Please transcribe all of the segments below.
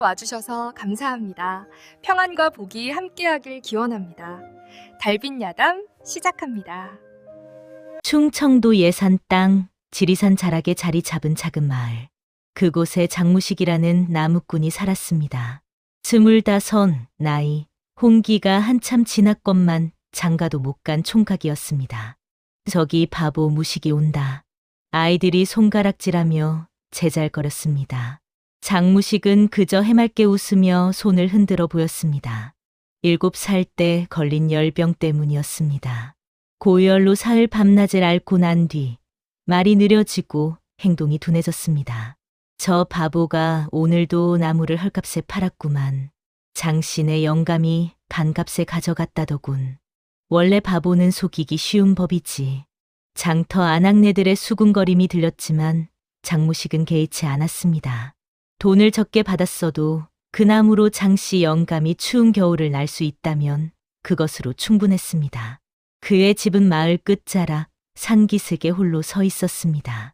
와주셔서 감사합니다. 평안과 복이 함께하길 기원합니다. 달빛 야담 시작합니다. 충청도 예산 땅 지리산 자락에 자리 잡은 작은 마을. 그곳에 장무식이라는 나무꾼이 살았습니다. 25 나이, 홍기가 한참 지났건만 장가도 못 간 총각이었습니다. 저기 바보 무식이 온다. 아이들이 손가락질하며 제잘거렸습니다. 장무식은 그저 해맑게 웃으며 손을 흔들어 보였습니다. 7살 때 걸린 열병 때문이었습니다. 고열로 사흘 밤낮을 앓고 난 뒤 말이 느려지고 행동이 둔해졌습니다. 저 바보가 오늘도 나무를 헐값에 팔았구만. 장신의 영감이 반값에 가져갔다더군. 원래 바보는 속이기 쉬운 법이지. 장터 아낙네들의 수군거림이 들렸지만 장무식은 개의치 않았습니다. 돈을 적게 받았어도 그 나무로 장씨 영감이 추운 겨울을 날 수 있다면 그것으로 충분했습니다. 그의 집은 마을 끝자락 산기슭에 홀로 서 있었습니다.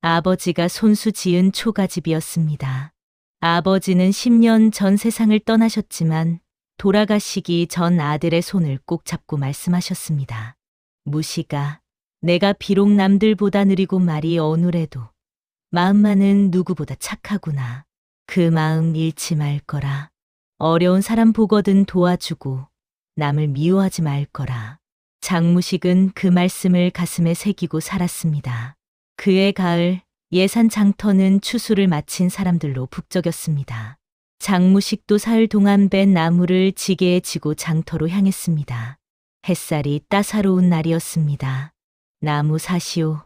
아버지가 손수 지은 초가집이었습니다. 아버지는 10년 전 세상을 떠나셨지만 돌아가시기 전 아들의 손을 꼭 잡고 말씀하셨습니다. 무식아, 내가 비록 남들보다 느리고 말이 어눌해도 마음만은 누구보다 착하구나. 그 마음 잃지 말 거라. 어려운 사람 보거든 도와주고 남을 미워하지 말 거라. 장무식은 그 말씀을 가슴에 새기고 살았습니다. 그해 가을 예산 장터는 추수를 마친 사람들로 북적였습니다. 장무식도 사흘 동안 벤 나무를 지게에 지고 장터로 향했습니다. 햇살이 따사로운 날이었습니다. 나무 사시오.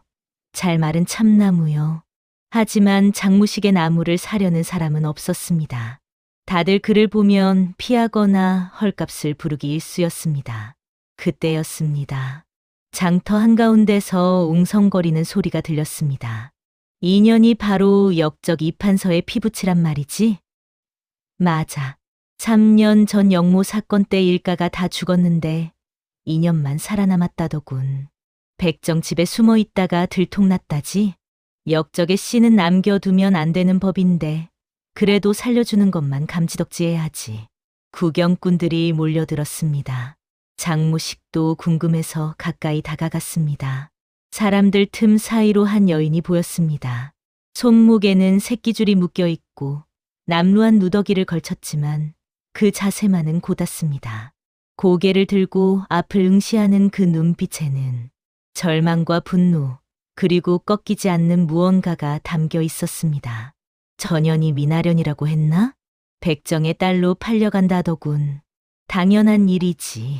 잘 마른 참나무요. 하지만 장무식의 나무를 사려는 사람은 없었습니다. 다들 그를 보면 피하거나 헐값을 부르기 일쑤였습니다. 그때였습니다. 장터 한가운데서 웅성거리는 소리가 들렸습니다. 인연이 바로 역적 이판서의 피부치란 말이지? 맞아. 3년 전 영모 사건 때 일가가 다 죽었는데 2년만 살아남았다더군. 백정 집에 숨어 있다가 들통났다지? 역적의 씨는 남겨두면 안 되는 법인데 그래도 살려주는 것만 감지덕지해야지. 구경꾼들이 몰려들었습니다. 장무식도 궁금해서 가까이 다가갔습니다. 사람들 틈 사이로 한 여인이 보였습니다. 손목에는 새끼줄이 묶여 있고 남루한 누더기를 걸쳤지만 그 자세만은 곧았습니다. 고개를 들고 앞을 응시하는 그 눈빛에는 절망과 분노, 그리고 꺾이지 않는 무언가가 담겨 있었습니다. 전현이 미나련이라고 했나? 백정의 딸로 팔려간다더군. 당연한 일이지.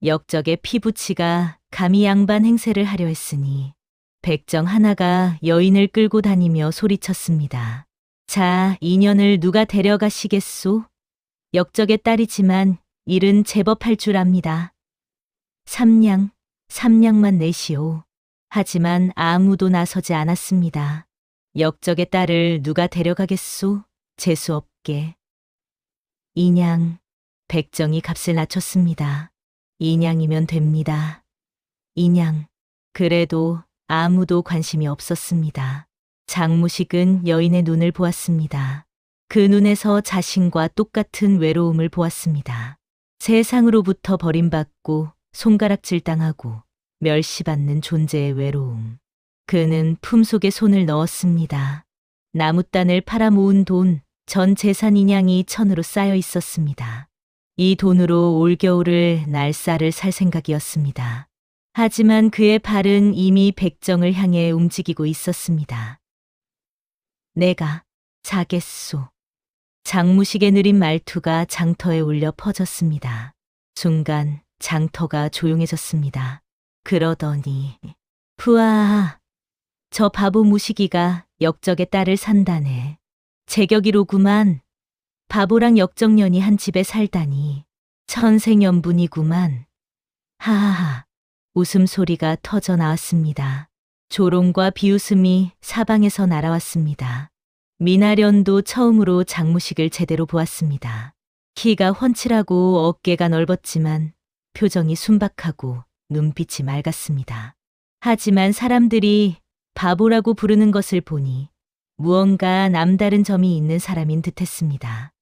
역적의 피부치가 감히 양반 행세를 하려 했으니 백정 하나가 여인을 끌고 다니며 소리쳤습니다. 자, 인연을 누가 데려가시겠소? 역적의 딸이지만 일은 제법 할 줄 압니다. 삼냥만 내시오. 하지만 아무도 나서지 않았습니다. 역적의 딸을 누가 데려가겠소? 재수없게. 인양. 백정이 값을 낮췄습니다. 인양이면 됩니다. 인양. 그래도 아무도 관심이 없었습니다. 장무식은 여인의 눈을 보았습니다. 그 눈에서 자신과 똑같은 외로움을 보았습니다. 세상으로부터 버림받고 손가락질당하고 멸시받는 존재의 외로움. 그는 품속에 손을 넣었습니다. 나무단을 팔아 모은 돈, 전 재산 인양이 천으로 쌓여 있었습니다. 이 돈으로 올겨울을 날 쌀을 살 생각이었습니다. 하지만 그의 발은 이미 백정을 향해 움직이고 있었습니다. 내가 자겠소. 장무식의 느린 말투가 장터에 울려 퍼졌습니다. 순간 장터가 조용해졌습니다. 그러더니 푸아, 저 바보 무식이가 역적의 딸을 산다네. 제격이로구만. 바보랑 역적년이 한 집에 살다니. 천생연분이구만. 하하하. 웃음소리가 터져 나왔습니다. 조롱과 비웃음이 사방에서 날아왔습니다. 미나련도 처음으로 장무식을 제대로 보았습니다. 키가 훤칠하고 어깨가 넓었지만 표정이 순박하고 눈빛이 맑았습니다. 하지만 사람들이 바보라고 부르는 것을 보니 무언가 남다른 점이 있는 사람인 듯했습니다.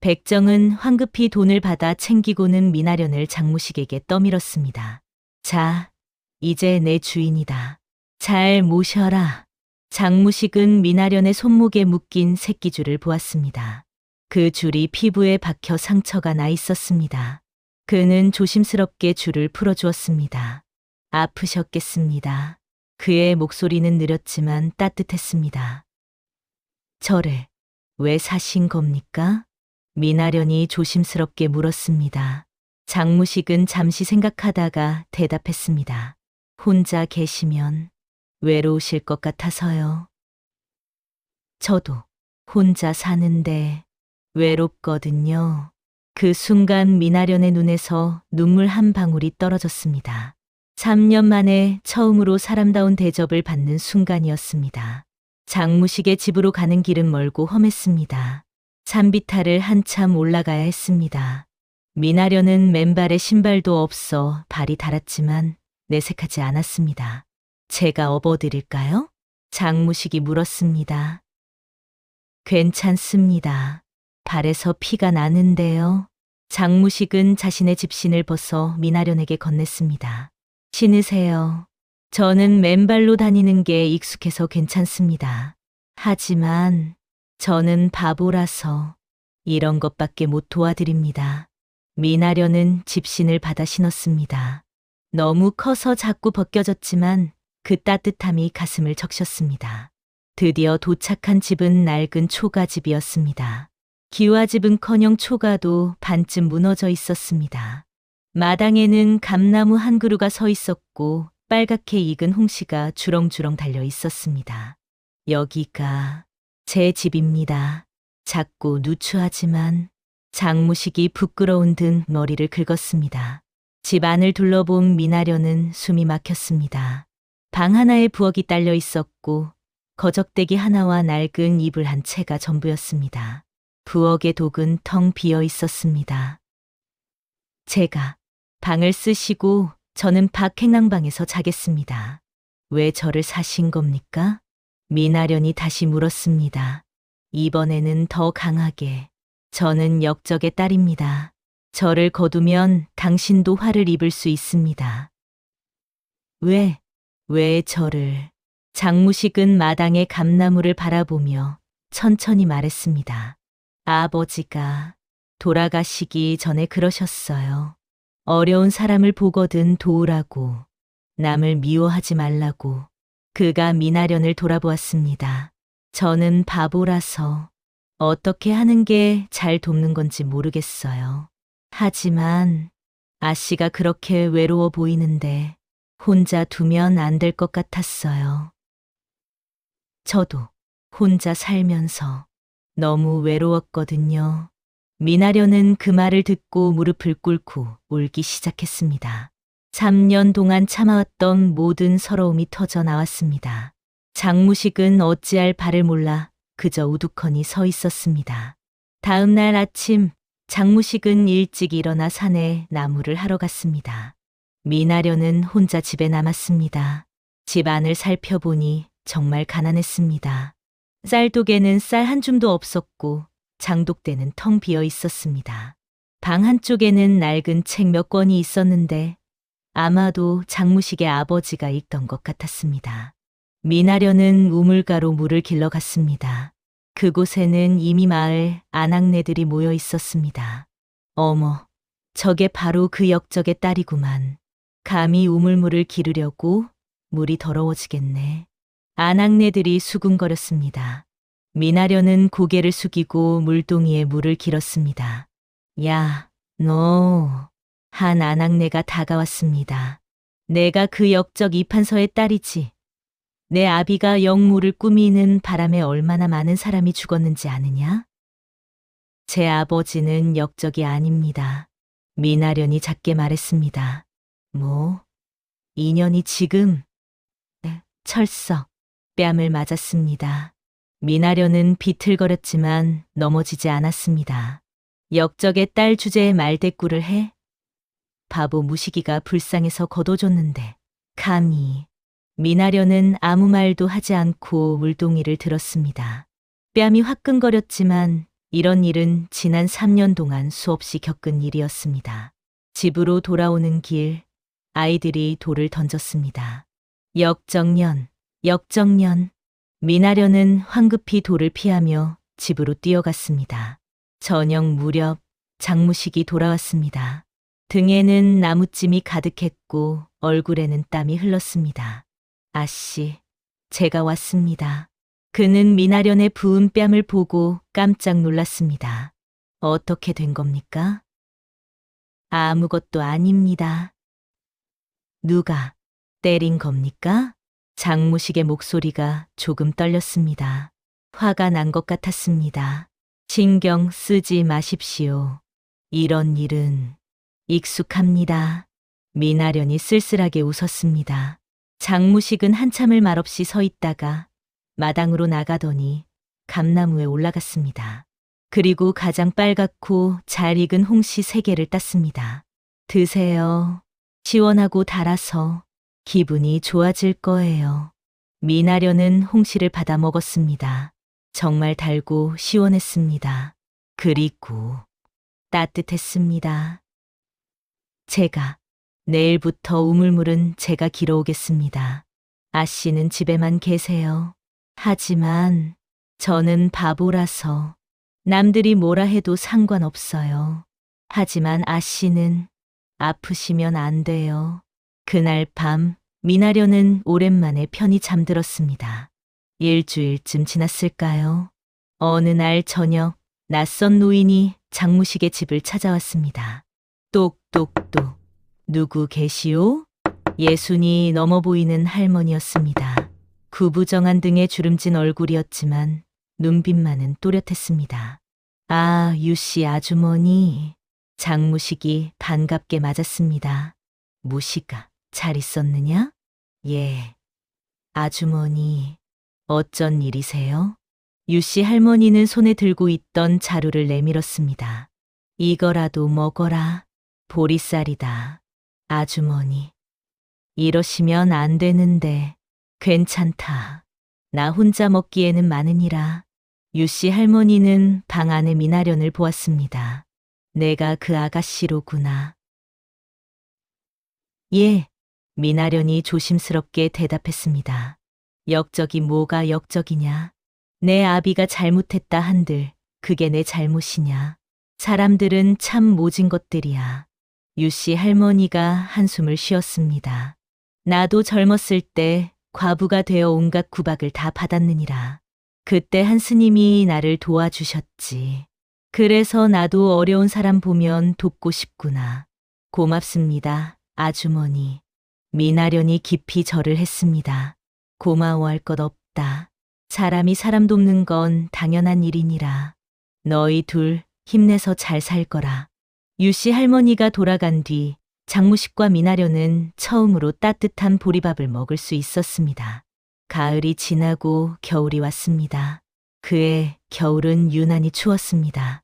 백정은 황급히 돈을 받아 챙기고는 미나련을 장무식에게 떠밀었습니다. 자, 이제 내 주인이다. 잘 모셔라. 장무식은 미나련의 손목에 묶인 새끼줄을 보았습니다. 그 줄이 피부에 박혀 상처가 나 있었습니다. 그는 조심스럽게 줄을 풀어주었습니다. 아프셨겠습니다. 그의 목소리는 느렸지만 따뜻했습니다. 저를 왜 사신 겁니까? 미나련이 조심스럽게 물었습니다. 장무식은 잠시 생각하다가 대답했습니다. 혼자 계시면 외로우실 것 같아서요. 저도 혼자 사는데 외롭거든요. 그 순간 미나련의 눈에서 눈물 한 방울이 떨어졌습니다. 3년 만에 처음으로 사람다운 대접을 받는 순간이었습니다. 장무식의 집으로 가는 길은 멀고 험했습니다. 산비탈을 한참 올라가야 했습니다. 미나련은 맨발에 신발도 없어 발이 닳았지만 내색하지 않았습니다. 제가 업어드릴까요? 장무식이 물었습니다. 괜찮습니다. 발에서 피가 나는데요. 장무식은 자신의 집신을 벗어 미나련에게 건넸습니다. 신으세요. 저는 맨발로 다니는 게 익숙해서 괜찮습니다. 하지만 저는 바보라서 이런 것밖에 못 도와드립니다. 미나련은 집신을 받아 신었습니다. 너무 커서 자꾸 벗겨졌지만 그 따뜻함이 가슴을 적셨습니다. 드디어 도착한 집은 낡은 초가집이었습니다. 기와집은커녕 초가도 반쯤 무너져 있었습니다. 마당에는 감나무 한 그루가 서 있었고 빨갛게 익은 홍시가 주렁주렁 달려 있었습니다. 여기가 제 집입니다. 작고 누추하지만 장무식이 부끄러운 듯 머리를 긁었습니다. 집 안을 둘러본 미나련은 숨이 막혔습니다. 방 하나에 부엌이 딸려 있었고 거적대기 하나와 낡은 이불 한 채가 전부였습니다. 부엌의 독은 텅 비어 있었습니다. 제가 방을 쓰시고 저는 밖행랑방에서 자겠습니다. 왜 저를 사신 겁니까? 미나련이 다시 물었습니다. 이번에는 더 강하게. 저는 역적의 딸입니다. 저를 거두면 당신도 화를 입을 수 있습니다. 왜 저를? 장무식은 마당의 감나무를 바라보며 천천히 말했습니다. 아버지가 돌아가시기 전에 그러셨어요. 어려운 사람을 보거든 도우라고, 남을 미워하지 말라고. 그가 미나련을 돌아보았습니다. 저는 바보라서 어떻게 하는 게 잘 돕는 건지 모르겠어요. 하지만 아씨가 그렇게 외로워 보이는데 혼자 두면 안 될 것 같았어요. 저도 혼자 살면서 너무 외로웠거든요. 미나련은 그 말을 듣고 무릎을 꿇고 울기 시작했습니다. 3년 동안 참아왔던 모든 서러움이 터져 나왔습니다. 장무식은 어찌할 바를 몰라 그저 우두커니 서 있었습니다. 다음 날 아침 장무식은 일찍 일어나 산에 나무를 하러 갔습니다. 미나련은 혼자 집에 남았습니다. 집 안을 살펴보니 정말 가난했습니다. 쌀독에는 쌀 한 줌도 없었고 장독대는 텅 비어 있었습니다. 방 한쪽에는 낡은 책 몇 권이 있었는데 아마도 장무식의 아버지가 읽던 것 같았습니다. 미나련은 우물가로 물을 길러 갔습니다. 그곳에는 이미 마을 아낙네들이 모여 있었습니다. 어머, 저게 바로 그 역적의 딸이구만. 감히 우물물을 기르려고? 물이 더러워지겠네. 아낙네들이 수군거렸습니다. 미나련은 고개를 숙이고 물동이에 물을 길었습니다. 야, 너. 한 아낙네가 다가왔습니다. 내가 그 역적 이판서의 딸이지. 내 아비가 영모를 꾸미는 바람에 얼마나 많은 사람이 죽었는지 아느냐? 제 아버지는 역적이 아닙니다. 미나련이 작게 말했습니다. 뭐? 인연이 지금? 철썩 뺨을 맞았습니다. 미나련은 비틀거렸지만 넘어지지 않았습니다. 역적의 딸 주제에 말대꾸를 해? 바보 무시기가 불쌍해서 거둬줬는데 감히. 미나련은 아무 말도 하지 않고 물동이를 들었습니다. 뺨이 화끈거렸지만 이런 일은 지난 3년 동안 수없이 겪은 일이었습니다. 집으로 돌아오는 길, 아이들이 돌을 던졌습니다. 역정년, 역정년. 미나려는 황급히 돌을 피하며 집으로 뛰어갔습니다. 저녁 무렵 장무식이 돌아왔습니다. 등에는 나무찜이 가득했고 얼굴에는 땀이 흘렀습니다. 아씨, 제가 왔습니다. 그는 미나련의 부은 뺨을 보고 깜짝 놀랐습니다. 어떻게 된 겁니까? 아무것도 아닙니다. 누가 때린 겁니까? 장무식의 목소리가 조금 떨렸습니다. 화가 난 것 같았습니다. 신경 쓰지 마십시오. 이런 일은 익숙합니다. 미나련이 쓸쓸하게 웃었습니다. 장무식은 한참을 말없이 서 있다가 마당으로 나가더니 감나무에 올라갔습니다. 그리고 가장 빨갛고 잘 익은 홍시 3개를 땄습니다. 드세요. 시원하고 달아서 기분이 좋아질 거예요. 미나련은 홍시를 받아 먹었습니다. 정말 달고 시원했습니다. 그리고 따뜻했습니다. 제가 내일부터 우물물은 제가 길어오겠습니다. 아씨는 집에만 계세요. 하지만 저는 바보라서 남들이 뭐라 해도 상관없어요. 하지만 아씨는 아프시면 안 돼요. 그날 밤 미나련은 오랜만에 편히 잠들었습니다. 일주일쯤 지났을까요? 어느 날 저녁 낯선 노인이 장무식의 집을 찾아왔습니다. 똑똑똑. 누구 계시오? 60이 넘어 보이는 할머니였습니다. 구부정한 등에 주름진 얼굴이었지만 눈빛만은 또렷했습니다. 아, 유씨 아주머니. 장무식이 반갑게 맞았습니다. 무식아, 잘 있었느냐? 예. 아주머니, 어쩐 일이세요? 유씨 할머니는 손에 들고 있던 자루를 내밀었습니다. 이거라도 먹어라. 보리쌀이다. 아주머니, 이러시면 안 되는데. 괜찮다. 나 혼자 먹기에는 많으니라. 유씨 할머니는 방 안에 미나련을 보았습니다. 내가 그 아가씨로구나. 예, 미나련이 조심스럽게 대답했습니다. 역적이 뭐가 역적이냐? 내 아비가 잘못했다 한들 그게 내 잘못이냐? 사람들은 참 모진 것들이야. 유씨 할머니가 한숨을 쉬었습니다. 나도 젊었을 때 과부가 되어 온갖 구박을 다 받았느니라. 그때 한 스님이 나를 도와주셨지. 그래서 나도 어려운 사람 보면 돕고 싶구나. 고맙습니다, 아주머니. 미나련이 깊이 절을 했습니다. 고마워할 것 없다. 사람이 사람 돕는 건 당연한 일이니라. 너희 둘 힘내서 잘 살 거라. 유씨 할머니가 돌아간 뒤 장무식과 미나련은 처음으로 따뜻한 보리밥을 먹을 수 있었습니다. 가을이 지나고 겨울이 왔습니다. 그해 겨울은 유난히 추웠습니다.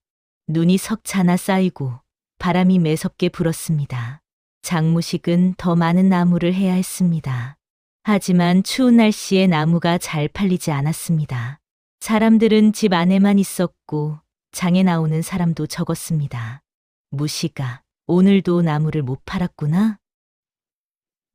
눈이 석차나 쌓이고 바람이 매섭게 불었습니다. 장무식은 더 많은 나무를 해야 했습니다. 하지만 추운 날씨에 나무가 잘 팔리지 않았습니다. 사람들은 집 안에만 있었고 장에 나오는 사람도 적었습니다. 무식아, 오늘도 나무를 못 팔았구나?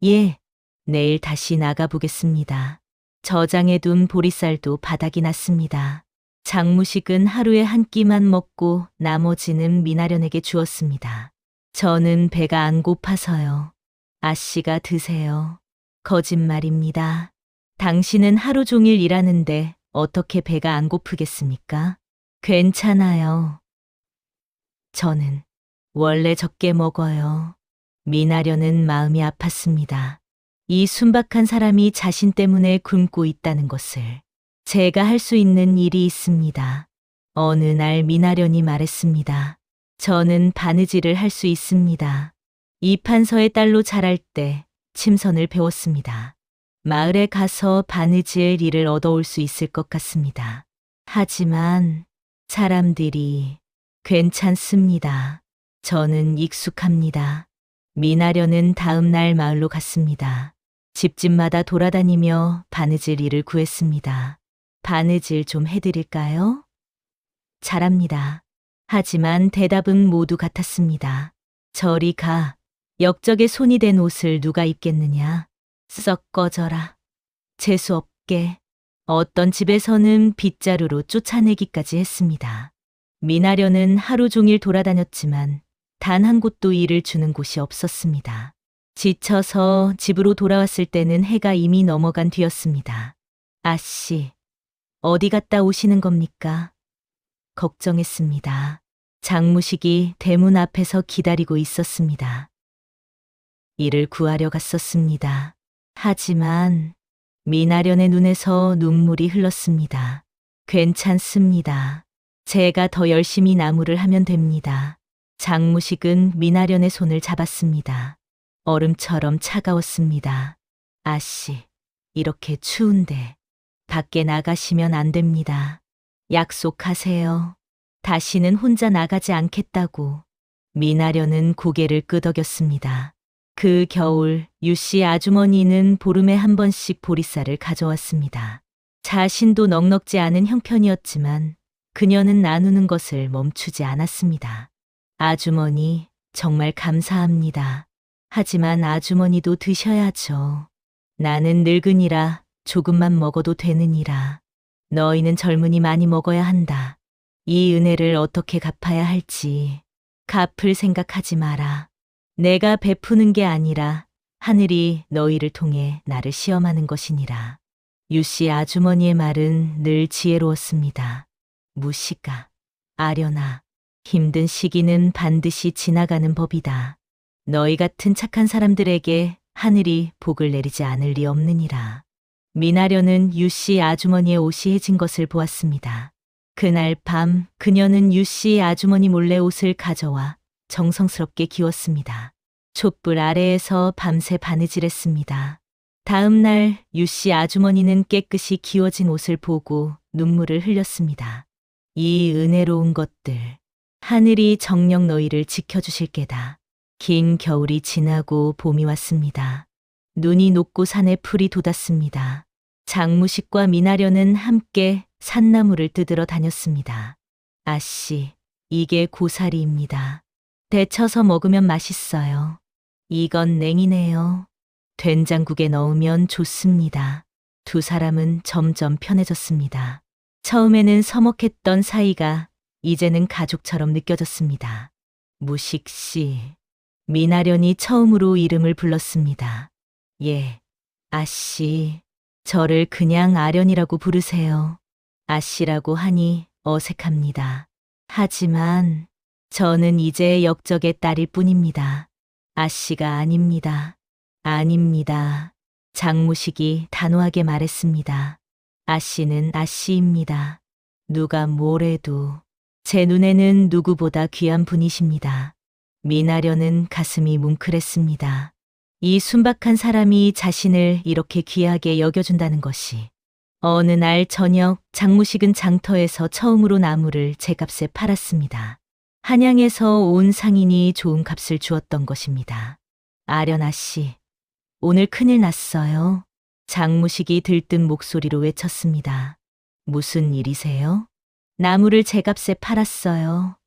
예, 내일 다시 나가보겠습니다. 저장해 둔 보리쌀도 바닥이 났습니다. 장무식은 하루에 한 끼만 먹고 나머지는 미나련에게 주었습니다. 저는 배가 안 고파서요. 아씨가 드세요. 거짓말입니다. 당신은 하루 종일 일하는데 어떻게 배가 안 고프겠습니까? 괜찮아요. 저는 원래 적게 먹어요. 미나련은 마음이 아팠습니다. 이 순박한 사람이 자신 때문에 굶고 있다는 것을. 제가 할 수 있는 일이 있습니다. 어느 날 미나련이 말했습니다. 저는 바느질을 할 수 있습니다. 이판서의 딸로 자랄 때 침선을 배웠습니다. 마을에 가서 바느질 일을 얻어올 수 있을 것 같습니다. 하지만 사람들이 괜찮습니다. 저는 익숙합니다. 미나련은 다음 날 마을로 갔습니다. 집집마다 돌아다니며 바느질 일을 구했습니다. 바느질 좀 해드릴까요? 잘합니다. 하지만 대답은 모두 같았습니다. 저리 가. 역적의 손이 된 옷을 누가 입겠느냐. 썩 꺼져라. 재수없게. 어떤 집에서는 빗자루로 쫓아내기까지 했습니다. 미나려는 하루 종일 돌아다녔지만 단 한 곳도 일을 주는 곳이 없었습니다. 지쳐서 집으로 돌아왔을 때는 해가 이미 넘어간 뒤였습니다. 아씨, 어디 갔다 오시는 겁니까? 걱정했습니다. 장무식이 대문 앞에서 기다리고 있었습니다. 이를 구하려 갔었습니다. 하지만 미나련의 눈에서 눈물이 흘렀습니다. 괜찮습니다. 제가 더 열심히 나무를 하면 됩니다. 장무식은 미나련의 손을 잡았습니다. 얼음처럼 차가웠습니다. 아씨, 이렇게 추운데 밖에 나가시면 안 됩니다. 약속하세요. 다시는 혼자 나가지 않겠다고. 미나련은 고개를 끄덕였습니다. 그 겨울 유씨 아주머니는 보름에 한 번씩 보리쌀을 가져왔습니다. 자신도 넉넉지 않은 형편이었지만 그녀는 나누는 것을 멈추지 않았습니다. 아주머니, 정말 감사합니다. 하지만 아주머니도 드셔야죠. 나는 늙은이라 조금만 먹어도 되느니라. 너희는 젊은이 많이 먹어야 한다. 이 은혜를 어떻게 갚아야 할지 갚을 생각하지 마라. 내가 베푸는 게 아니라 하늘이 너희를 통해 나를 시험하는 것이니라. 유씨 아주머니의 말은 늘 지혜로웠습니다. 무시가, 아련아, 힘든 시기는 반드시 지나가는 법이다. 너희 같은 착한 사람들에게 하늘이 복을 내리지 않을 리 없느니라. 미나련은 유씨 아주머니의 옷이 해진 것을 보았습니다. 그날 밤 그녀는 유씨 아주머니 몰래 옷을 가져와 정성스럽게 기웠습니다. 촛불 아래에서 밤새 바느질했습니다. 다음 날 유씨 아주머니는 깨끗이 기워진 옷을 보고 눈물을 흘렸습니다. 이 은혜로운 것들, 하늘이 정녕 너희를 지켜주실 게다. 긴 겨울이 지나고 봄이 왔습니다. 눈이 녹고 산에 풀이 돋았습니다. 장무식과 미나련은 함께 산나무를 뜯으러 다녔습니다. 아씨, 이게 고사리입니다. 데쳐서 먹으면 맛있어요. 이건 냉이네요. 된장국에 넣으면 좋습니다. 두 사람은 점점 편해졌습니다. 처음에는 서먹했던 사이가 이제는 가족처럼 느껴졌습니다. 무식씨, 미나련이 처음으로 이름을 불렀습니다. 예, 아씨, 저를 그냥 아련이라고 부르세요. 아씨라고 하니 어색합니다. 하지만 저는 이제 역적의 딸일 뿐입니다. 아씨가 아닙니다. 아닙니다. 장무식이 단호하게 말했습니다. 아씨는 아씨입니다. 누가 뭐래도 제 눈에는 누구보다 귀한 분이십니다. 미나련은 가슴이 뭉클했습니다. 이 순박한 사람이 자신을 이렇게 귀하게 여겨준다는 것이. 어느 날 저녁 장무식은 장터에서 처음으로 나무를 제값에 팔았습니다. 한양에서 온 상인이 좋은 값을 주었던 것입니다. 아련아 씨, 오늘 큰일 났어요. 장무식이 들뜬 목소리로 외쳤습니다. 무슨 일이세요? 나무를 제값에 팔았어요.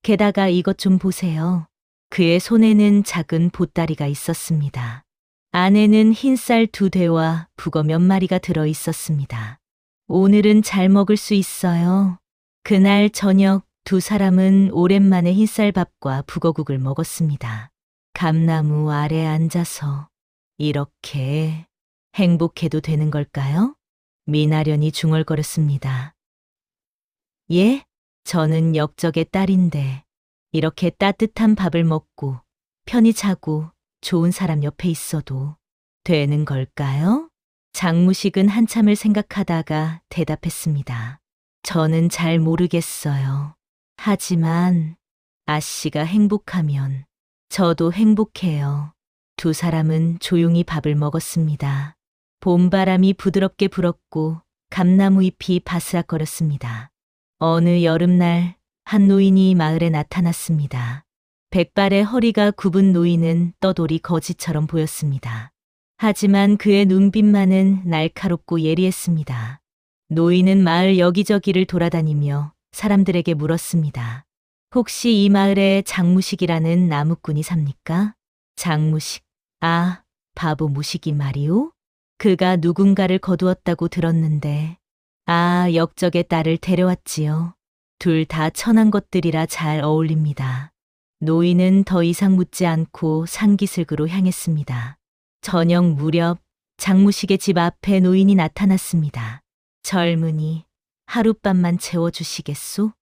게다가 이것 좀 보세요. 그의 손에는 작은 보따리가 있었습니다. 안에는 흰쌀 2대와 북어 몇 마리가 들어 있었습니다. 오늘은 잘 먹을 수 있어요. 그날 저녁 두 사람은 오랜만에 흰쌀밥과 북어국을 먹었습니다. 감나무 아래 앉아서 이렇게 행복해도 되는 걸까요? 미나련이 중얼거렸습니다. 예? 저는 역적의 딸인데 이렇게 따뜻한 밥을 먹고 편히 자고 좋은 사람 옆에 있어도 되는 걸까요? 장무식은 한참을 생각하다가 대답했습니다. 저는 잘 모르겠어요. 하지만 아씨가 행복하면 저도 행복해요. 두 사람은 조용히 밥을 먹었습니다. 봄바람이 부드럽게 불었고 감나무 잎이 바스락거렸습니다. 어느 여름날 한 노인이 마을에 나타났습니다. 백발의 허리가 굽은 노인은 떠돌이 거지처럼 보였습니다. 하지만 그의 눈빛만은 날카롭고 예리했습니다. 노인은 마을 여기저기를 돌아다니며 사람들에게 물었습니다. 혹시 이 마을에 장무식이라는 나무꾼이 삽니까? 장무식. 아, 바보 무식이 말이오? 그가 누군가를 거두었다고 들었는데. 아, 역적의 딸을 데려왔지요. 둘 다 천한 것들이라 잘 어울립니다. 노인은 더 이상 묻지 않고 상기슬그로 향했습니다. 저녁 무렵 장무식의 집 앞에 노인이 나타났습니다. 젊은이, 하룻밤만 채워주시겠소?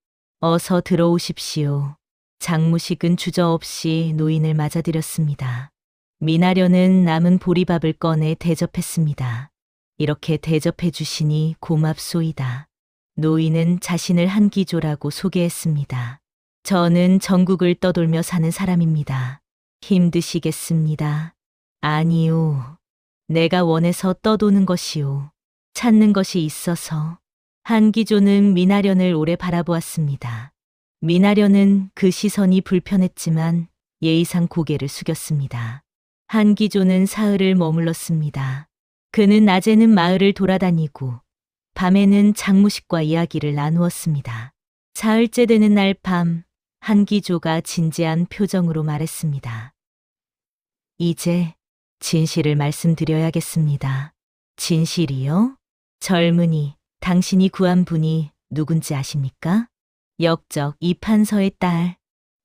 어서 들어오십시오. 장무식은 주저없이 노인을 맞아들였습니다. 미나려는 남은 보리밥을 꺼내 대접했습니다. 이렇게 대접해 주시니 고맙소이다. 노인은 자신을 한기조라고 소개했습니다. 저는 전국을 떠돌며 사는 사람입니다. 힘드시겠습니다. 아니요. 내가 원해서 떠도는 것이요. 찾는 것이 있어서. 한기조는 미나련을 오래 바라보았습니다. 미나련은 그 시선이 불편했지만 예의상 고개를 숙였습니다. 한기조는 사흘을 머물렀습니다. 그는 낮에는 마을을 돌아다니고 밤에는 장무식과 이야기를 나누었습니다. 사흘째 되는 날 밤, 한기조가 진지한 표정으로 말했습니다. 이제 진실을 말씀드려야겠습니다. 진실이요? 젊은이, 당신이 구한 분이 누군지 아십니까? 역적 이판서의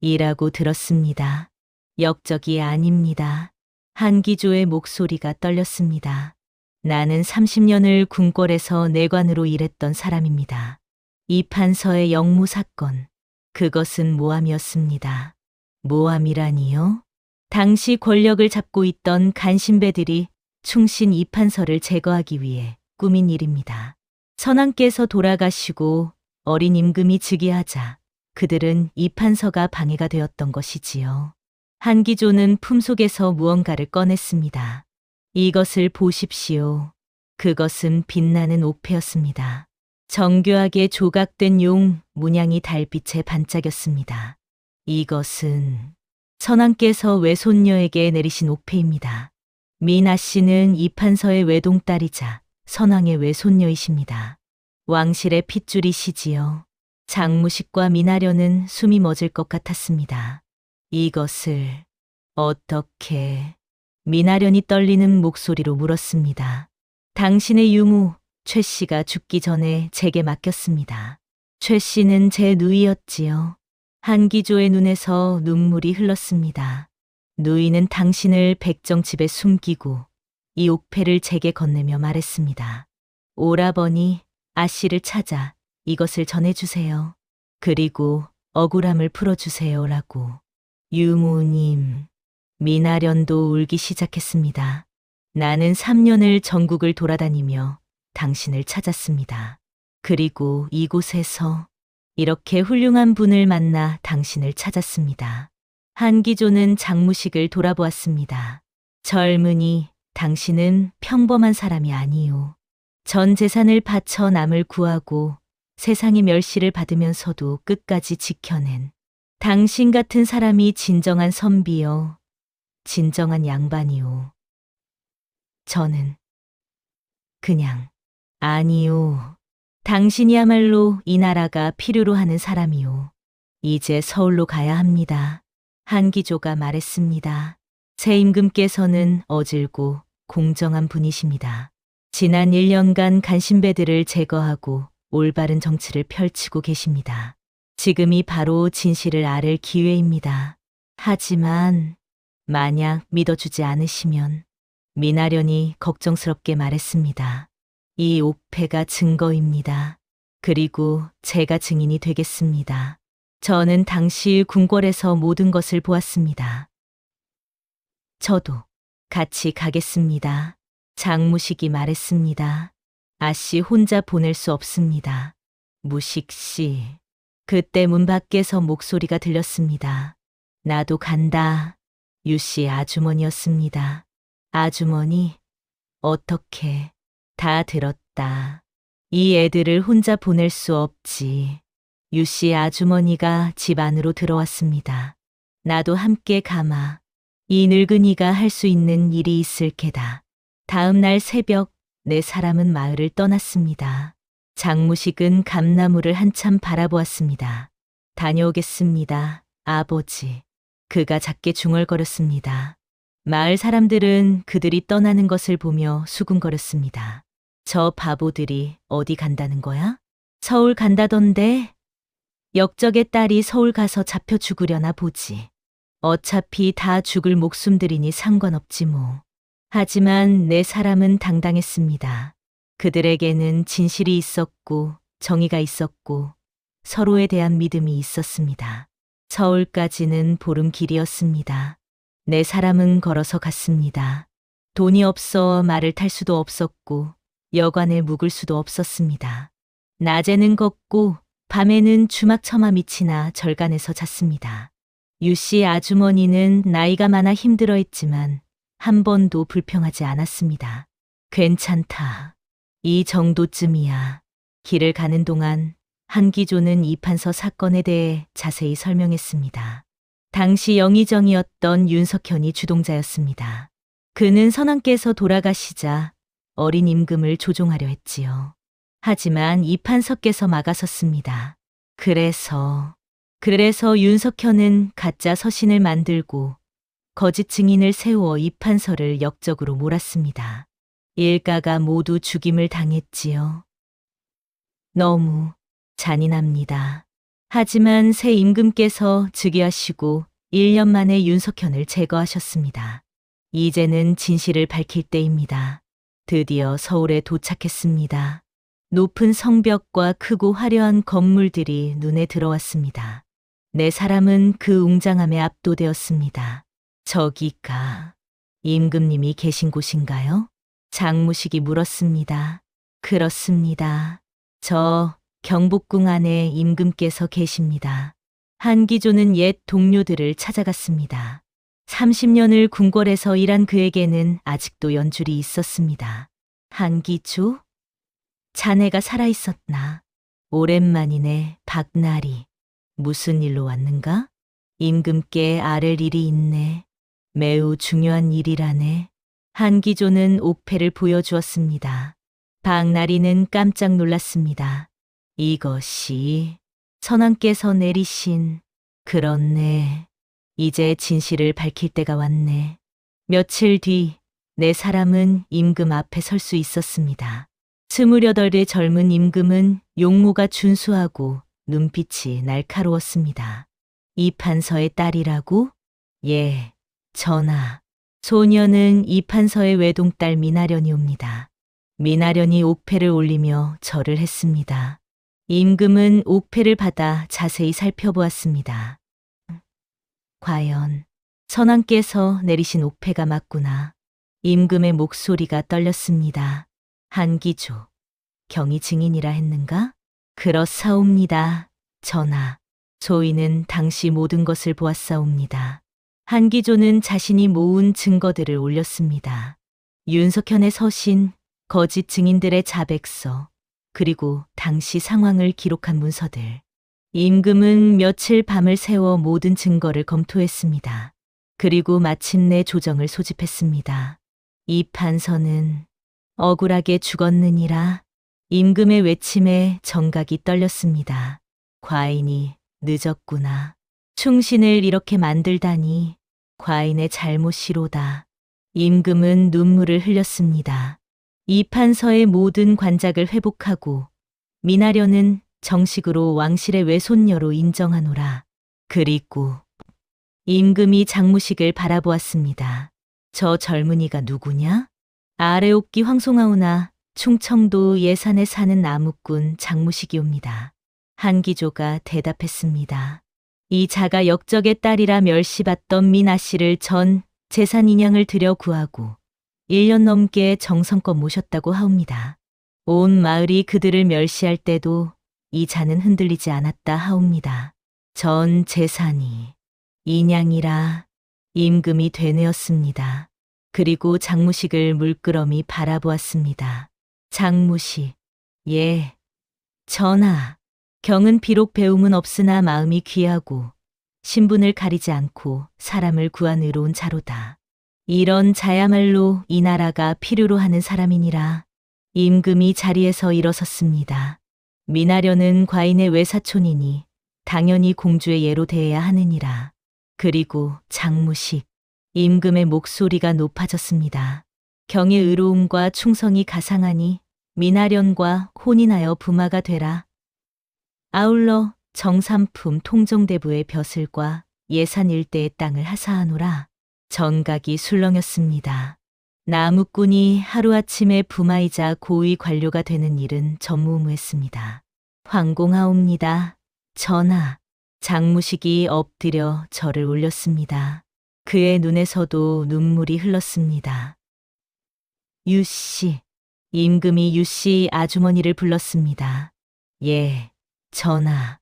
딸이라고 들었습니다. 역적이 아닙니다. 한기조의 목소리가 떨렸습니다. 나는 30년을 궁궐에서 내관으로 일했던 사람입니다. 이판서의 영모 사건, 그것은 모함이었습니다. 모함이라니요? 당시 권력을 잡고 있던 간신배들이 충신 이판서를 제거하기 위해 꾸민 일입니다. 선왕께서 돌아가시고 어린 임금이 즉위하자 그들은 이판서가 방해가 되었던 것이지요. 한기조는 품속에서 무언가를 꺼냈습니다. 이것을 보십시오. 그것은 빛나는 옥패였습니다. 정교하게 조각된 용 문양이 달빛에 반짝였습니다. 이것은 선왕께서 외손녀에게 내리신 옥패입니다. 미나 씨는 이판서의 외동딸이자 선왕의 외손녀이십니다. 왕실의 핏줄이시지요. 장무식과 미나려는 숨이 멎을 것 같았습니다. 이것을 어떻게... 미나련이 떨리는 목소리로 물었습니다. 당신의 유무 최 씨가 죽기 전에 제게 맡겼습니다. 최 씨는 제 누이였지요. 한기조의 눈에서 눈물이 흘렀습니다. 누이는 당신을 백정집에 숨기고 이 옥패를 제게 건네며 말했습니다. 오라버니, 아씨를 찾아 이것을 전해주세요. 그리고 억울함을 풀어주세요라고. 유무님, 미나련도 울기 시작했습니다. 나는 3년을 전국을 돌아다니며 당신을 찾았습니다. 그리고 이곳에서 이렇게 훌륭한 분을 만나 당신을 찾았습니다. 한기조는 장무식을 돌아보았습니다. 젊은이, 당신은 평범한 사람이 아니요. 전 재산을 바쳐 남을 구하고 세상의 멸시를 받으면서도 끝까지 지켜낸 당신 같은 사람이 진정한 선비요. 진정한 양반이요. 저는 그냥 아니요. 당신이야말로 이 나라가 필요로 하는 사람이요. 이제 서울로 가야 합니다. 한기조가 말했습니다. 새 임금께서는 어질고 공정한 분이십니다. 지난 1년간 간신배들을 제거하고 올바른 정치를 펼치고 계십니다. 지금이 바로 진실을 앓을 기회입니다. 하지만 만약 믿어주지 않으시면 미나련이 걱정스럽게 말했습니다. 이 옥패가 증거입니다. 그리고 제가 증인이 되겠습니다. 저는 당시 궁궐에서 모든 것을 보았습니다. 저도 같이 가겠습니다. 장무식이 말했습니다. 아씨 혼자 보낼 수 없습니다. 무식 씨. 그때 문 밖에서 목소리가 들렸습니다. 나도 간다. 유씨 아주머니였습니다. 아주머니, 어떻게... 다 들었다. 이 애들을 혼자 보낼 수 없지. 유씨 아주머니가 집 안으로 들어왔습니다. 나도 함께 가마. 이 늙은이가 할 수 있는 일이 있을 게다. 다음 날 새벽 내 사람은 마을을 떠났습니다. 장무식은 감나무를 한참 바라보았습니다. 다녀오겠습니다, 아버지. 그가 작게 중얼거렸습니다. 마을 사람들은 그들이 떠나는 것을 보며 수군거렸습니다. 저 바보들이 어디 간다는 거야? 서울 간다던데? 역적의 딸이 서울 가서 잡혀 죽으려나 보지. 어차피 다 죽을 목숨들이니 상관없지 뭐. 하지만 내 사람은 당당했습니다. 그들에게는 진실이 있었고 정의가 있었고 서로에 대한 믿음이 있었습니다. 서울까지는 보름길이었습니다. 내 사람은 걸어서 갔습니다. 돈이 없어 말을 탈 수도 없었고 여관에 묵을 수도 없었습니다. 낮에는 걷고 밤에는 주막처마 밑이나 절간에서 잤습니다. 유씨 아주머니는 나이가 많아 힘들어했지만 한 번도 불평하지 않았습니다. 괜찮다. 이 정도쯤이야. 길을 가는 동안 한기조는 이판서 사건에 대해 자세히 설명했습니다. 당시 영의정이었던 윤석현이 주동자였습니다. 그는 선왕께서 돌아가시자 어린 임금을 조종하려 했지요. 하지만 이판서께서 막아섰습니다. 그래서 윤석현은 가짜 서신을 만들고 거짓 증인을 세워 이판서를 역적으로 몰았습니다. 일가가 모두 죽임을 당했지요. 너무 잔인합니다. 하지만 새 임금께서 즉위하시고 1년 만에 윤석현을 제거하셨습니다. 이제는 진실을 밝힐 때입니다. 드디어 서울에 도착했습니다. 높은 성벽과 크고 화려한 건물들이 눈에 들어왔습니다. 내 사람은 그 웅장함에 압도되었습니다. 저기가 임금님이 계신 곳인가요? 장무식이 물었습니다. 그렇습니다. 저 경복궁 안에 임금께서 계십니다. 한기조는 옛 동료들을 찾아갔습니다. 30년을 궁궐에서 일한 그에게는 아직도 연줄이 있었습니다. 한기조? 자네가 살아있었나? 오랜만이네, 박나리. 무슨 일로 왔는가? 임금께 아랠 일이 있네. 매우 중요한 일이라네. 한기조는 옥패를 보여주었습니다. 박나리는 깜짝 놀랐습니다. 이것이 선왕께서 내리신. 그렇네. 이제 진실을 밝힐 때가 왔네. 며칠 뒤 내 사람은 임금 앞에 설 수 있었습니다. 28의 젊은 임금은 용모가 준수하고 눈빛이 날카로웠습니다. 이판서의 딸이라고? 예, 전하. 소녀는 이판서의 외동딸 미나련이옵니다. 미나련이 옥패를 올리며 절을 했습니다. 임금은 옥패를 받아 자세히 살펴보았습니다. 과연 선왕께서 내리신 옥패가 맞구나. 임금의 목소리가 떨렸습니다. 한기조, 경이 증인이라 했는가? 그렇사옵니다, 전하. 소인은 당시 모든 것을 보았사옵니다. 한기조는 자신이 모은 증거들을 올렸습니다. 윤석현의 서신, 거짓 증인들의 자백서, 그리고 당시 상황을 기록한 문서들. 임금은 며칠 밤을 새워 모든 증거를 검토했습니다. 그리고 마침내 조정을 소집했습니다. 이 판서는 억울하게 죽었느니라. 임금의 외침에 정각이 떨렸습니다. 과인이 늦었구나. 충신을 이렇게 만들다니 과인의 잘못이로다. 임금은 눈물을 흘렸습니다. 이 판서의 모든 관작을 회복하고 미나련은 정식으로 왕실의 외손녀로 인정하노라. 그리고 임금이 장무식을 바라보았습니다. 저 젊은이가 누구냐? 아래옥기 황송하오나 충청도 예산에 사는 나무꾼 장무식이옵니다. 한기조가 대답했습니다. 이 자가 역적의 딸이라 멸시받던 미나 씨를 전 재산 인양을 들여 구하고 1년 넘게 정성껏 모셨다고 하옵니다. 온 마을이 그들을 멸시할 때도 이 자는 흔들리지 않았다 하옵니다. 전 재산이 인양이라 임금이 되뇌었습니다. 그리고 장무식을 물끄러미 바라보았습니다. 장무식, 예, 전하. 경은 비록 배움은 없으나 마음이 귀하고 신분을 가리지 않고 사람을 구한 의로운 자로다. 이런 자야말로 이 나라가 필요로 하는 사람이니라. 임금이 자리에서 일어섰습니다. 미나려는 과인의 외사촌이니 당연히 공주의 예로 대해야 하느니라. 그리고 장무식, 임금의 목소리가 높아졌습니다. 경의 의로움과 충성이 가상하니 미나련과 혼인하여 부마가 되라. 아울러 정삼품 통정대부의 벼슬과 예산 일대의 땅을 하사하노라. 전각이 술렁였습니다. 나무꾼이 하루아침에 부마이자 고위 관료가 되는 일은 전무후무했습니다. 황공하옵니다. 전하. 장무식이 엎드려 절을 올렸습니다. 그의 눈에서도 눈물이 흘렀습니다. 유씨. 임금이 유씨 아주머니를 불렀습니다. 예, 전하.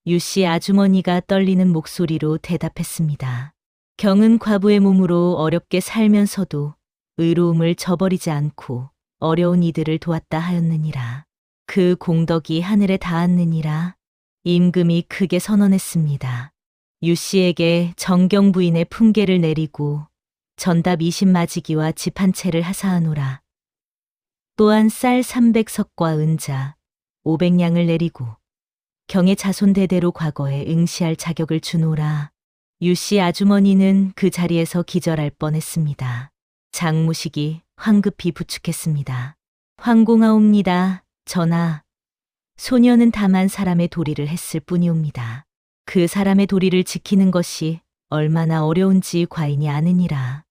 유씨 아주머니가 떨리는 목소리로 대답했습니다. 경은 과부의 몸으로 어렵게 살면서도 의로움을 저버리지 않고 어려운 이들을 도왔다 하였느니라. 그 공덕이 하늘에 닿았느니라. 임금이 크게 선언했습니다. 유씨에게 정경 부인의 품계를 내리고 전답 20마지기와 집 한 채를 하사하노라. 또한 쌀 300석과 은자 500냥을 내리고 경의 자손 대대로 과거에 응시할 자격을 주노라. 유씨 아주머니는 그 자리에서 기절할 뻔했습니다. 장무식이 황급히 부축했습니다. 황공하옵니다. 전하. 소녀는 다만 사람의 도리를 했을 뿐이옵니다. 그 사람의 도리를 지키는 것이 얼마나 어려운지 과인이 아느니라.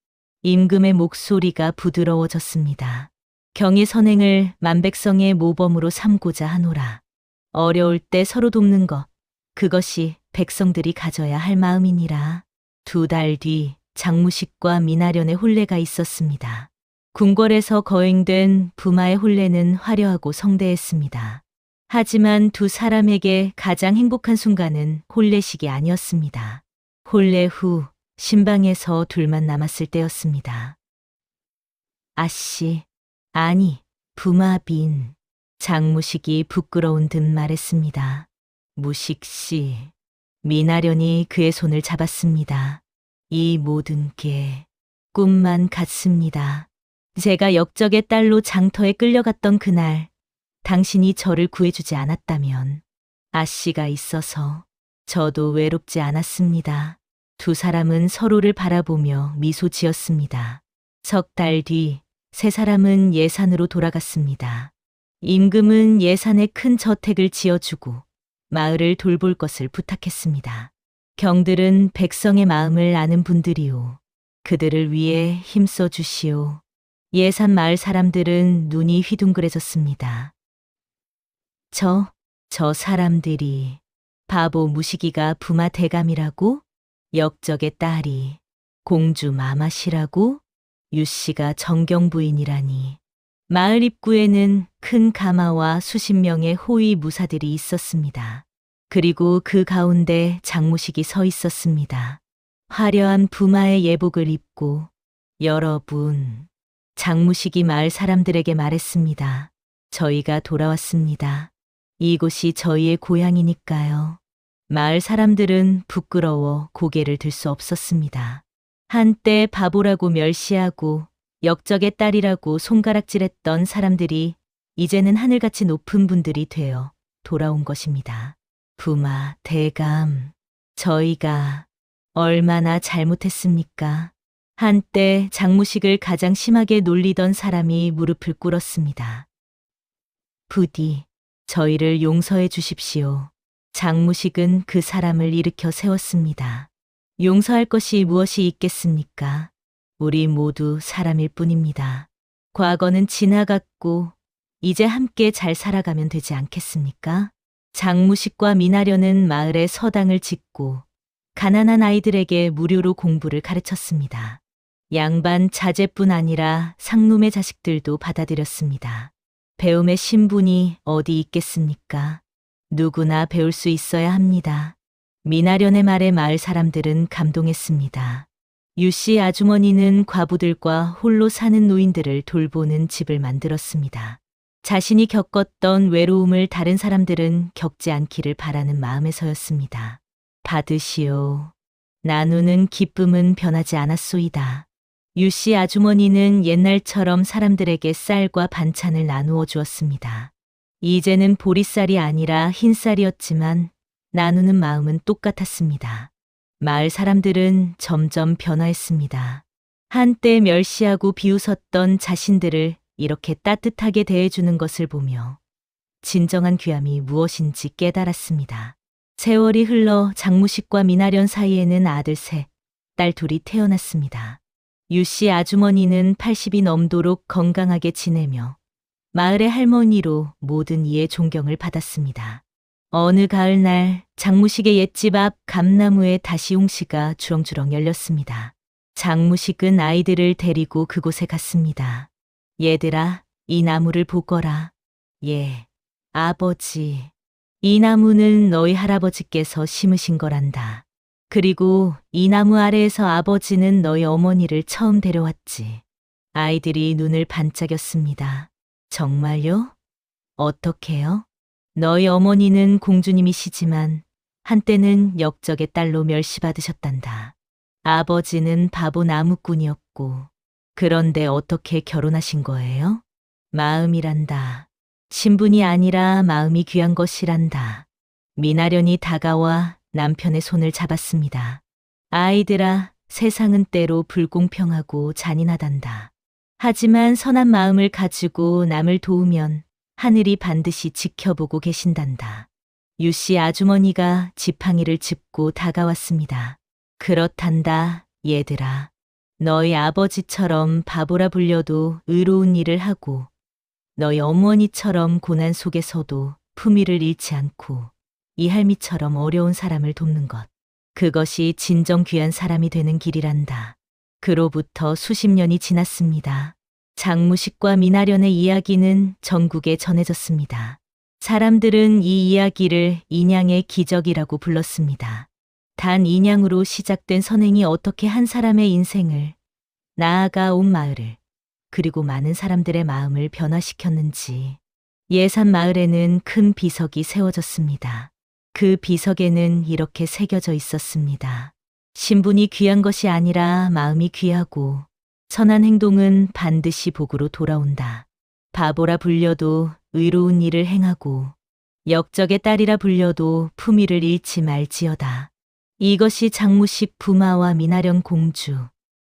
임금의 목소리가 부드러워졌습니다. 경의 선행을 만백성의 모범으로 삼고자 하노라. 어려울 때 서로 돕는 것, 그것이 백성들이 가져야 할 마음이니라. 2달 뒤 장무식과 미나련의 혼례가 있었습니다. 궁궐에서 거행된 부마의 혼례는 화려하고 성대했습니다. 하지만 두 사람에게 가장 행복한 순간은 혼례식이 아니었습니다. 혼례 후 신방에서 둘만 남았을 때였습니다. 아씨, 아니, 부마빈. 장무식이 부끄러운 듯 말했습니다. 무식씨. 미나련이 그의 손을 잡았습니다. 이 모든 게 꿈만 같습니다. 제가 역적의 딸로 장터에 끌려갔던 그날, 당신이 저를 구해주지 않았다면 아씨가 있어서 저도 외롭지 않았습니다. 두 사람은 서로를 바라보며 미소 지었습니다. 석 달 뒤 세 사람은 예산으로 돌아갔습니다. 임금은 예산에 큰 저택을 지어주고 마을을 돌볼 것을 부탁했습니다. 경들은 백성의 마음을 아는 분들이오. 그들을 위해 힘써 주시오. 예산 마을 사람들은 눈이 휘둥그레졌습니다. 저 사람들이 바보 무식이가 부마 대감이라고? 역적의 딸이 공주 마마시라고? 유씨가 정경 부인이라니. 마을 입구에는 큰 가마와 수십 명의 호위 무사들이 있었습니다. 그리고 그 가운데 장무식이 서 있었습니다. 화려한 부마의 예복을 입고 여러분, 장무식이 마을 사람들에게 말했습니다. 저희가 돌아왔습니다. 이곳이 저희의 고향이니까요. 마을 사람들은 부끄러워 고개를 들 수 없었습니다. 한때 바보라고 멸시하고 역적의 딸이라고 손가락질했던 사람들이 이제는 하늘같이 높은 분들이 되어 돌아온 것입니다. 부마, 대감, 저희가 얼마나 잘못했습니까? 한때 장무식을 가장 심하게 놀리던 사람이 무릎을 꿇었습니다. 부디 저희를 용서해 주십시오. 장무식은 그 사람을 일으켜 세웠습니다. 용서할 것이 무엇이 있겠습니까? 우리 모두 사람일 뿐입니다. 과거는 지나갔고 이제 함께 잘 살아가면 되지 않겠습니까? 장무식과 미나련은 마을에 서당을 짓고 가난한 아이들에게 무료로 공부를 가르쳤습니다. 양반 자제뿐 아니라 상놈의 자식들도 받아들였습니다. 배움의 신분이 어디 있겠습니까? 누구나 배울 수 있어야 합니다. 미나련의 말에 마을 사람들은 감동했습니다. 유씨 아주머니는 과부들과 홀로 사는 노인들을 돌보는 집을 만들었습니다. 자신이 겪었던 외로움을 다른 사람들은 겪지 않기를 바라는 마음에서였습니다. 받으시오. 나누는 기쁨은 변하지 않았소이다. 유씨 아주머니는 옛날처럼 사람들에게 쌀과 반찬을 나누어 주었습니다. 이제는 보리쌀이 아니라 흰쌀이었지만 나누는 마음은 똑같았습니다. 마을 사람들은 점점 변화했습니다. 한때 멸시하고 비웃었던 자신들을 이렇게 따뜻하게 대해주는 것을 보며 진정한 귀함이 무엇인지 깨달았습니다. 세월이 흘러 장무식과 미나련 사이에는 아들 셋, 딸 둘이 태어났습니다. 유씨 아주머니는 80이 넘도록 건강하게 지내며 마을의 할머니로 모든 이의 존경을 받았습니다. 어느 가을날 장무식의 옛집 앞 감나무에 다시 홍시가 주렁주렁 열렸습니다. 장무식은 아이들을 데리고 그곳에 갔습니다. 얘들아, 이 나무를 보거라. 예, 아버지. 이 나무는 너희 할아버지께서 심으신 거란다. 그리고 이 나무 아래에서 아버지는 너희 어머니를 처음 데려왔지. 아이들이 눈을 반짝였습니다. 정말요? 어떻게요? 너희 어머니는 공주님이시지만 한때는 역적의 딸로 멸시받으셨단다. 아버지는 바보 나무꾼이었고, 그런데 어떻게 결혼하신 거예요? 마음이란다. 신분이 아니라 마음이 귀한 것이란다. 미나련이 다가와 남편의 손을 잡았습니다. 아이들아, 세상은 때로 불공평하고 잔인하단다. 하지만 선한 마음을 가지고 남을 도우면 하늘이 반드시 지켜보고 계신단다. 유씨 아주머니가 지팡이를 짚고 다가왔습니다. 그렇단다, 얘들아. 너희 아버지처럼 바보라 불려도 의로운 일을 하고 너희 어머니처럼 고난 속에서도 품위를 잃지 않고 이 할미처럼 어려운 사람을 돕는 것. 그것이 진정 귀한 사람이 되는 길이란다. 그로부터 수십 년이 지났습니다. 장무식과 미나련의 이야기는 전국에 전해졌습니다. 사람들은 이 이야기를 인양의 기적이라고 불렀습니다. 단 인양으로 시작된 선행이 어떻게 한 사람의 인생을, 나아가 온 마을을, 그리고 많은 사람들의 마음을 변화시켰는지. 예산 마을에는 큰 비석이 세워졌습니다. 그 비석에는 이렇게 새겨져 있었습니다. 신분이 귀한 것이 아니라 마음이 귀하고 선한 행동은 반드시 복으로 돌아온다. 바보라 불려도 의로운 일을 행하고 역적의 딸이라 불려도 품위를 잃지 말지어다. 이것이 장무식 부마와 미나련 공주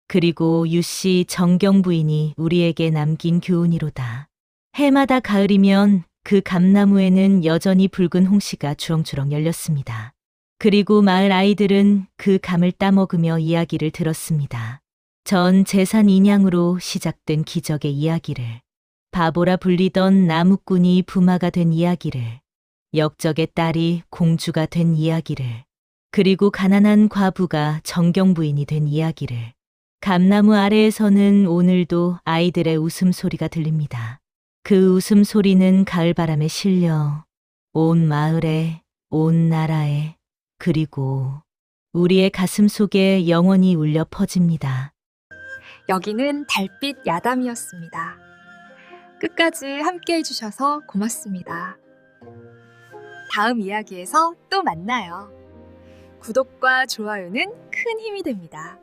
그리고 유씨 정경 부인이 우리에게 남긴 교훈이로다. 해마다 가을이면 그 감나무에는 여전히 붉은 홍시가 주렁주렁 열렸습니다. 그리고 마을 아이들은 그 감을 따먹으며 이야기를 들었습니다. 전 재산 인양으로 시작된 기적의 이야기를, 바보라 불리던 나무꾼이 부마가 된 이야기를, 역적의 딸이 공주가 된 이야기를, 그리고 가난한 과부가 정경 부인이 된 이야기를. 감나무 아래에서는 오늘도 아이들의 웃음소리가 들립니다. 그 웃음소리는 가을바람에 실려 온 마을에, 온 나라에, 그리고 우리의 가슴 속에 영원히 울려 퍼집니다. 여기는 달빛 야담이었습니다. 끝까지 함께 해주셔서 고맙습니다. 다음 이야기에서 또 만나요. 구독과 좋아요는 큰 힘이 됩니다.